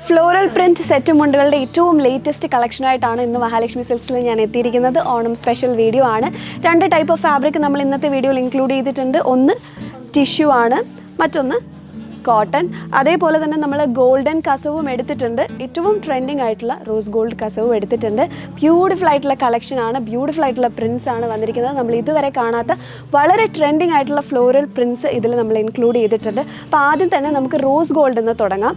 Floral print set മുണ്ടുകളുടെ ഏറ്റവും latest കളക്ഷനായിട്ടാണ് ഇന്ന് മഹാലക്ഷ്മി സിൽക്സിൽ ഞാൻ എത്തിയിരിക്കുന്നത്. ഓണം സ്പെഷ്യൽ വീഡിയോ ആണ്. 2 ടൈപ്പ് ഓഫ് ഫാബ്രിക് നമ്മൾ ഇന്നത്തെ വീഡിയോയിൽ ഇൻക്ലൂഡ് ചെയ്തിട്ടുണ്ട്. ഒന്ന് ടിഷ്യൂ ആണ്, മറ്റൊന്ന് കോട്ടൺ. അതേപോലെ തന്നെ നമ്മൾ ഗോൾഡൻ കസവും എടുത്തിട്ടുണ്ട്. ഏറ്റവും ട്രെൻഡിങ് ആയിട്ടുള്ള റോസ് ഗോൾഡ് കസവും എടുത്തിട്ടുണ്ട്. ബ്യൂട്ടിഫുൾ ആയിട്ടുള്ള കളക്ഷനാണ്, ബ്യൂട്ടിഫുൾ ആയിട്ടുള്ള പ്രിൻസ് ആണ് വന്നിരിക്കുന്നത്. നമ്മൾ ഇതുവരെ കാണാത്ത വളരെ ട്രെൻഡിങ് ആയിട്ടുള്ള ഫ്ലോറൽ പ്രിൻസ് ഇതിൽ നമ്മൾ ഇൻക്ലൂഡ് ചെയ്തിട്ടുണ്ട്. അപ്പോൾ ആദ്യം തന്നെ നമുക്ക് റോസ് ഗോൾഡ് എന്ന് തുടങ്ങാം.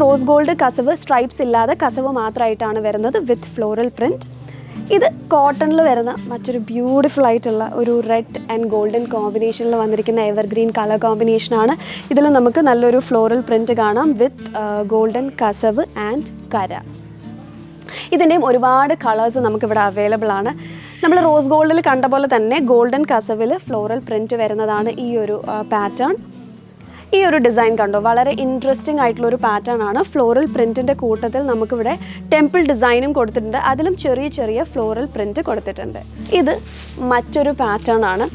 റോസ് ഗോൾഡ് കസവ് സ്ട്രൈപ്സ് ഇല്ലാതെ കസവ് മാത്രമായിട്ടാണ് വരുന്നത് വിത്ത് ഫ്ലോറൽ പ്രിൻറ്റ്. ഇത് കോട്ടണിൽ വരുന്ന മറ്റൊരു ബ്യൂട്ടിഫുൾ ആയിട്ടുള്ള ഒരു റെഡ് ആൻഡ് ഗോൾഡൻ കോമ്പിനേഷനിൽ വന്നിരിക്കുന്ന എവർഗ്രീൻ കളർ കോമ്പിനേഷനാണ്. ഇതിൽ നമുക്ക് നല്ലൊരു ഫ്ലോറൽ പ്രിൻറ്റ് കാണാം വിത്ത് ഗോൾഡൻ കസവ് ആൻഡ് കര. ഇതിൻ്റെയും ഒരുപാട് കളേഴ്സ് നമുക്കിവിടെ അവൈലബിൾ ആണ്. നമ്മൾ റോസ് ഗോൾഡിൽ കണ്ട പോലെ തന്നെ ഗോൾഡൻ കസവിൽ ഫ്ലോറൽ പ്രിൻറ്റ് വരുന്നതാണ് ഈ ഒരു പാറ്റേൺ. ഈ ഒരു ഡിസൈൻ കണ്ടോ, വളരെ ഇൻട്രസ്റ്റിംഗ് ആയിട്ടുള്ളൊരു പാറ്റേൺ ആണ്. ഫ്ലോറൽ പ്രിൻറ്റിൻ്റെ കൂട്ടത്തിൽ നമുക്കിവിടെ ടെമ്പിൾ ഡിസൈനും കൊടുത്തിട്ടുണ്ട്. അതിലും ചെറിയ ചെറിയ ഫ്ലോറൽ പ്രിൻറ്റ് കൊടുത്തിട്ടുണ്ട്. ഇത് മറ്റൊരു പാറ്റേൺ ആണ്.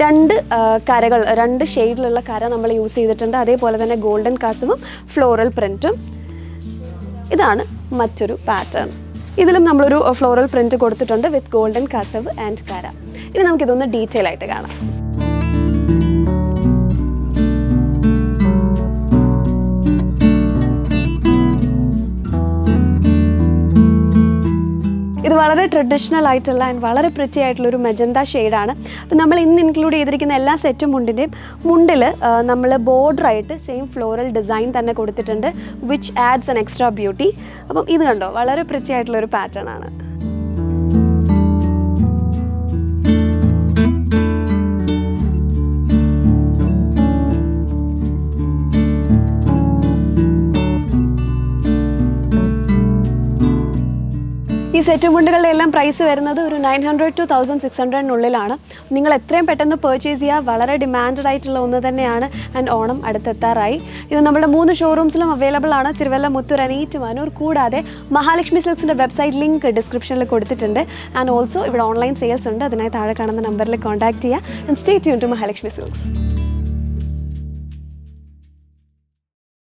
2 കരകൾ, 2 ഷെയ്ഡിലുള്ള കര നമ്മൾ യൂസ് ചെയ്തിട്ടുണ്ട്. അതേപോലെ തന്നെ ഗോൾഡൻ കസവും ഫ്ലോറൽ പ്രിൻറ്റും. ഇതാണ് മറ്റൊരു പാറ്റേൺ. ഇതിലും നമ്മളൊരു ഫ്ലോറൽ പ്രിൻറ്റ് കൊടുത്തിട്ടുണ്ട് വിത്ത് ഗോൾഡൻ കസവ് ആൻഡ് കര. ഇനി നമുക്കിതൊന്ന് ഡീറ്റെയിൽ ആയിട്ട് കാണാം. ഇത് വളരെ ട്രഡീഷണൽ ആയിട്ടുള്ള ആൻഡ് വളരെ പ്രിറ്റി ആയിട്ടുള്ളൊരു മെജന്ത ഷെയ്ഡാണ്. അപ്പോൾ നമ്മൾ ഇന്ന് ഇൻക്ലൂഡ് ചെയ്തിരിക്കുന്ന എല്ലാ സെറ്റും മുണ്ടിൽ നമ്മൾ ബോർഡറായിട്ട് സെയിം ഫ്ലോറൽ ഡിസൈൻ തന്നെ കൊടുത്തിട്ടുണ്ട്, which adds an extra beauty. അപ്പം ഇത് കണ്ടോ, വളരെ പ്രിറ്റി ആയിട്ടുള്ളൊരു പാറ്റേൺ ആണ്. ഈ സെറ്റ് മുണ്ടുകളുടെ എല്ലാം പ്രൈസ് വരുന്നത് ഒരു 900 to 1600-നുള്ളിലാണ്. നിങ്ങൾ എത്രയും പെട്ടെന്ന് പർച്ചേസ് ചെയ്യുക. വളരെ ഡിമാൻഡഡ് ആയിട്ടുള്ള ഒന്ന് തന്നെയാണ്. ആൻഡ് ഓണം അടുത്തെത്താറായി. ഇത് നമ്മുടെ 3 ഷോറൂംസിലും അവൈലബിൾ ആണ്. തിരുവല്ല, മുത്തൂർ, അനീറ്റുമാനൂർ. കൂടാതെ മഹാലക്ഷ്മി സിൽക്സിൻ്റെ വെബ്സൈറ്റ് ലിങ്ക് ഡിസ്ക്രിപ്ഷനിൽ കൊടുത്തിട്ടുണ്ട്. ആൻഡ് ഓൾസോ ഇവിടെ ഓൺലൈൻ സെയിൽസ് ഉണ്ട്. അതിനായി താഴെ കാണുന്ന നമ്പറിൽ കോൺടാക്ട് ചെയ്യുക. And stay tune to Mahalakshmi silks.